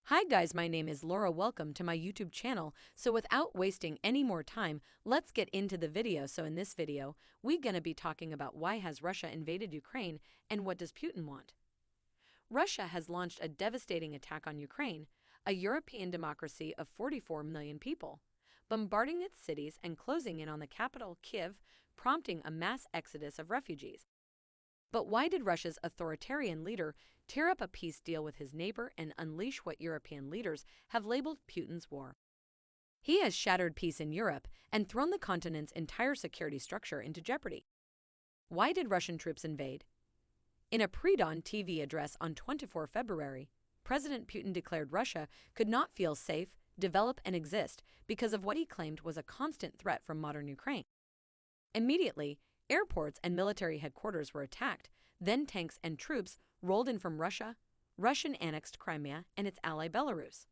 Hi guys, my name is Laura. Welcome to my YouTube channel. So without wasting any more time, let's get into the video. So in this video, we're going to be talking about why has Russia invaded Ukraine and what does Putin want. Russia has launched a devastating attack on Ukraine, a European democracy of 44 million people, bombarding its cities and closing in on the capital, Kiev, prompting a mass exodus of refugees. But why did Russia's authoritarian leader tear up a peace deal with his neighbor and unleash what European leaders have labeled Putin's war? He has shattered peace in Europe and thrown the continent's entire security structure into jeopardy. Why did Russian troops invade? In a pre-dawn TV address on 24 February, President Putin declared Russia could not feel safe, develop, and exist because of what he claimed was a constant threat from modern Ukraine. Immediately, airports and military headquarters were attacked, then tanks and troops rolled in from Russia, Russian-annexed Crimea, and its ally Belarus.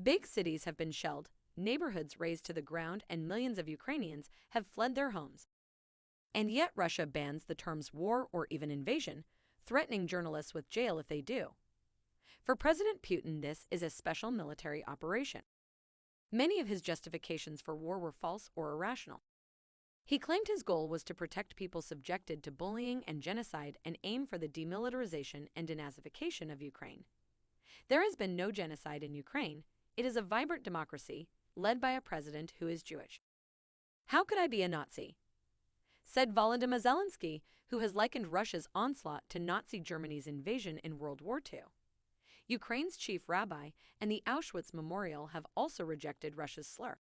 Big cities have been shelled, neighborhoods razed to the ground, and millions of Ukrainians have fled their homes. And yet Russia bans the terms war or even invasion, threatening journalists with jail if they do. For President Putin, this is a special military operation. Many of his justifications for war were false or irrational. He claimed his goal was to protect people subjected to bullying and genocide and aim for the demilitarization and denazification of Ukraine. There has been no genocide in Ukraine. It is a vibrant democracy led by a president who is Jewish. How could I be a Nazi? Said Volodymyr Zelensky, who has likened Russia's onslaught to Nazi Germany's invasion in World War II. Ukraine's chief rabbi and the Auschwitz Memorial have also rejected Russia's slur.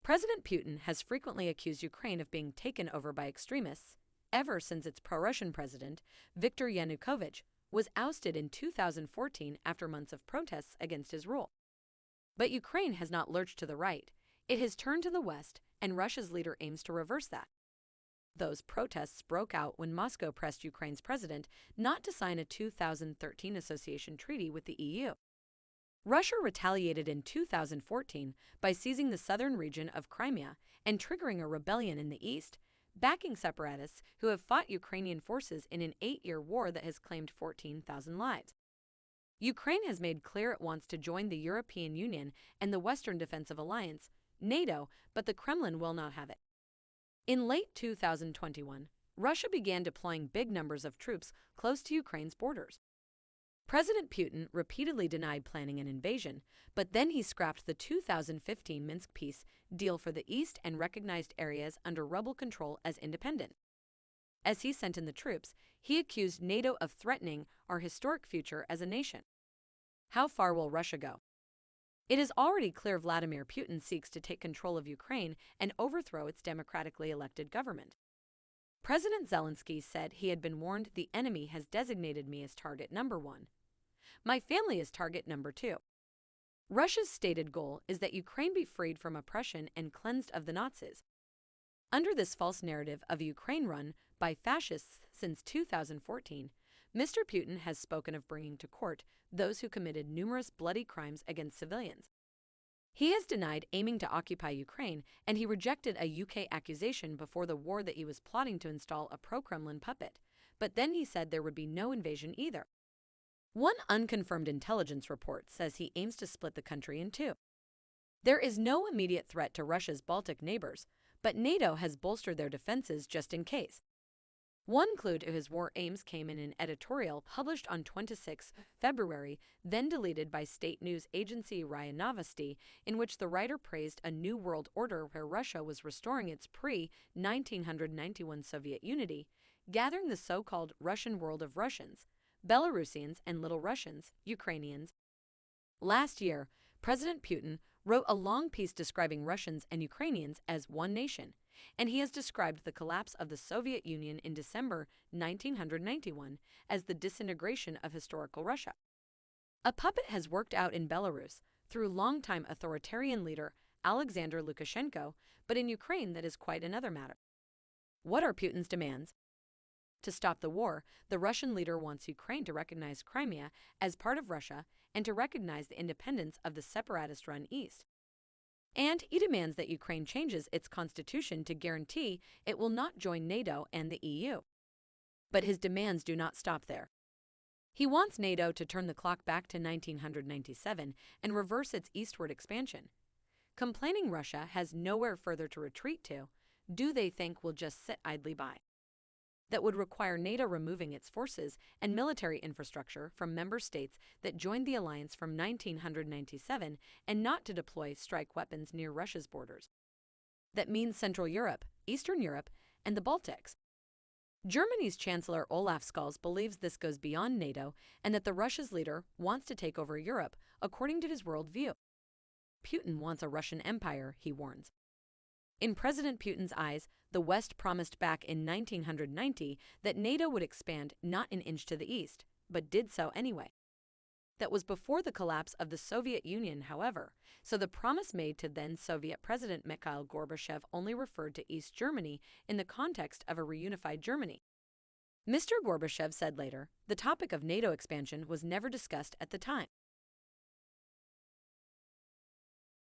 President Putin has frequently accused Ukraine of being taken over by extremists ever since its pro-Russian president, Viktor Yanukovych, was ousted in 2014 after months of protests against his rule. But Ukraine has not lurched to the right. It has turned to the west, and Russia's leader aims to reverse that. Those protests broke out when Moscow pressed Ukraine's president not to sign a 2013 association treaty with the EU. Russia retaliated in 2014 by seizing the southern region of Crimea and triggering a rebellion in the east, backing separatists who have fought Ukrainian forces in an 8-year war that has claimed 14,000 lives. Ukraine has made clear it wants to join the European Union and the Western Defensive Alliance, NATO, but the Kremlin will not have it. In late 2021, Russia began deploying big numbers of troops close to Ukraine's borders. President Putin repeatedly denied planning an invasion, but then he scrapped the 2015 Minsk peace deal for the east and recognized areas under rebel control as independent. As he sent in the troops, he accused NATO of threatening our historic future as a nation. How far will Russia go? It is already clear Vladimir Putin seeks to take control of Ukraine and overthrow its democratically elected government. President Zelensky said he had been warned the enemy has designated me as target number 1. My family is target number 2. Russia's stated goal is that Ukraine be freed from oppression and cleansed of the Nazis. Under this false narrative of Ukraine run by fascists since 2014, Mr. Putin has spoken of bringing to court those who committed numerous bloody crimes against civilians. He has denied aiming to occupy Ukraine, and he rejected a UK accusation before the war that he was plotting to install a pro-Kremlin puppet, but then he said there would be no invasion either. One unconfirmed intelligence report says he aims to split the country in two. There is no immediate threat to Russia's Baltic neighbors, but NATO has bolstered their defenses just in case. One clue to his war aims came in an editorial published on 26 February, then deleted by state news agency RIA Novosti, in which the writer praised a new world order where Russia was restoring its pre-1991 Soviet unity, gathering the so-called Russian world of Russians, Belarusians and Little Russians, Ukrainians. Last year, President Putin wrote a long piece describing Russians and Ukrainians as one nation, and he has described the collapse of the Soviet Union in December 1991 as the disintegration of historical Russia. A puppet has worked out in Belarus through longtime authoritarian leader Alexander Lukashenko, but in Ukraine that is quite another matter. What are Putin's demands? To stop the war, the Russian leader wants Ukraine to recognize Crimea as part of Russia and to recognize the independence of the separatist-run East. And he demands that Ukraine changes its constitution to guarantee it will not join NATO and the EU. But his demands do not stop there. He wants NATO to turn the clock back to 1997 and reverse its eastward expansion. Complaining Russia has nowhere further to retreat to, do they think we'll just sit idly by? That would require NATO removing its forces and military infrastructure from member states that joined the alliance from 1997 and not to deploy strike weapons near Russia's borders. That means Central Europe, Eastern Europe, and the Baltics. Germany's Chancellor Olaf Scholz believes this goes beyond NATO and that the Russia's leader wants to take over Europe according to his worldview. Putin wants a Russian empire, he warns. In President Putin's eyes, the West promised back in 1990 that NATO would expand not an inch to the east, but did so anyway. That was before the collapse of the Soviet Union, however, so the promise made to then Soviet President Mikhail Gorbachev only referred to East Germany in the context of a reunified Germany. Mr. Gorbachev said later, the topic of NATO expansion was never discussed at the time.